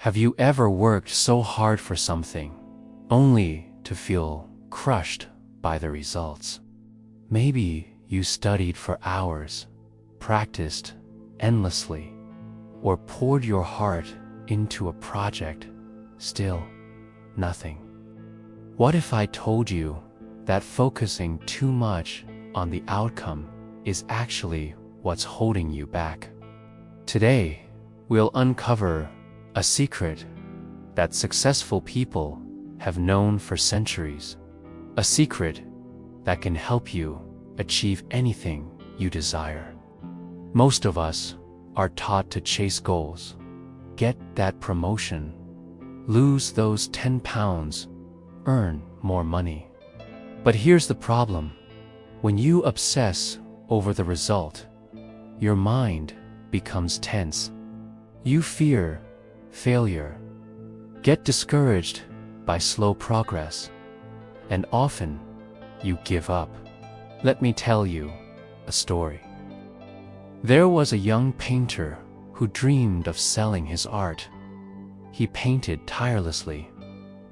Have you ever worked so hard for something, only to feel crushed by the results? Maybe you studied for hours, practiced endlessly, or poured your heart into a project, still nothing. What if I told you that focusing too much on the outcome is actually what's holding you back? Today, we'll uncover a secret that successful people have known for centuries. A secret that can help you achieve anything you desire. Most of us are taught to chase goals, get that promotion, lose those 10 pounds, earn more money. But here's the problem. When you obsess over the result, your mind becomes tense. You fear failure, get discouraged by slow progress, and often you give up. Let me tell you a story. There was a young painter who dreamed of selling his art. He painted tirelessly,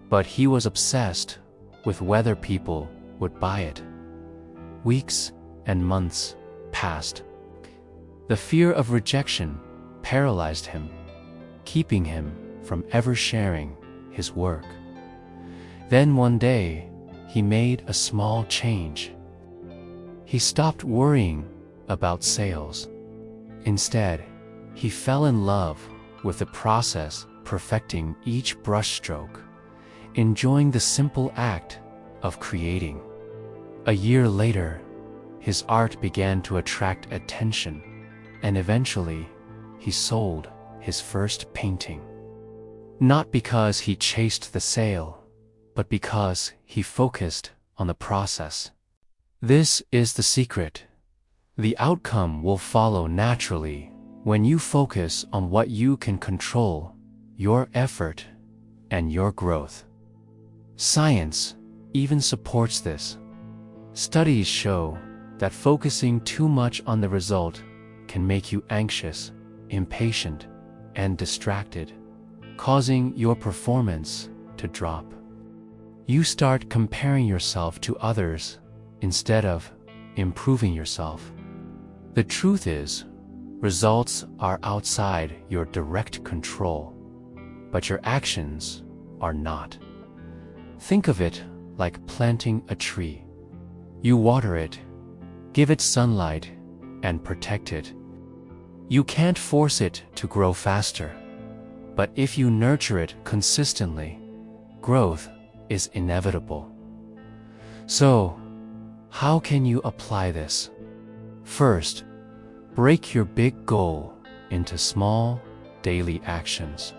but he was obsessed with whether people would buy it. Weeks and months passed. The fear of rejection paralyzed him, keeping him from ever sharing his work. Then one day, he made a small change. He stopped worrying about sales. Instead, he fell in love with the process, perfecting each brushstroke, enjoying the simple act of creating. A year later, his art began to attract attention, and eventually, he sold his first painting. Not because he chased the sale, but because he focused on the process. This is the secret. The outcome will follow naturally when you focus on what you can control, your effort, and your growth. Science even supports this. Studies show that focusing too much on the result can make you anxious, impatient, and distracted, causing your performance to drop. You start comparing yourself to others instead of improving yourself. The truth is, results are outside your direct control, but your actions are not. Think of it like planting a tree. You water it, give it sunlight, and protect it. You can't force it to grow faster, but if you nurture it consistently, growth is inevitable. So, how can you apply this? First, break your big goal into small, daily actions.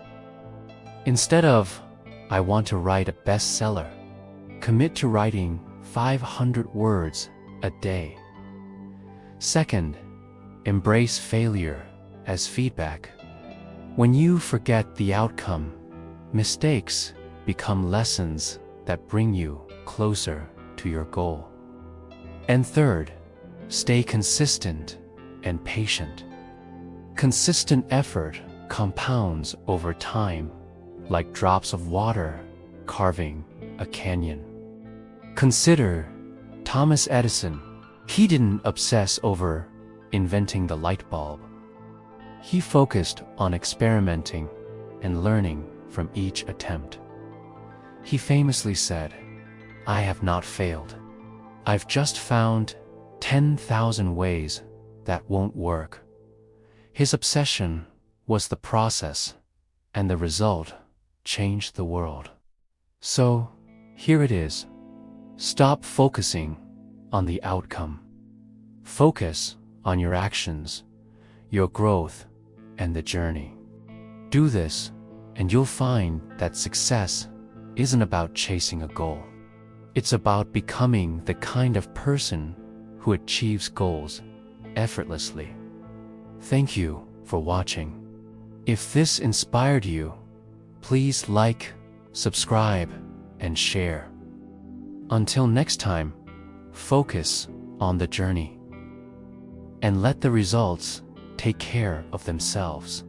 Instead of, I want to write a bestseller, commit to writing 500 words a day. Second, embrace failure as feedback. When you forget the outcome, mistakes become lessons that bring you closer to your goal. And third, stay consistent and patient. Consistent effort compounds over time, like drops of water carving a canyon. Consider Thomas Edison. He didn't obsess over inventing the light bulb. He focused on experimenting and learning from each attempt. He famously said, "I have not failed. I've just found 10,000 ways that won't work." His obsession was the process, and the result changed the world. So, here it is. Stop focusing on the outcome. Focus on your actions, your growth, and the journey. Do this, and you'll find that success isn't about chasing a goal. It's about becoming the kind of person who achieves goals effortlessly. Thank you for watching. If this inspired you, please like, subscribe, and share. Until next time, focus on the journey and let the results take care of themselves.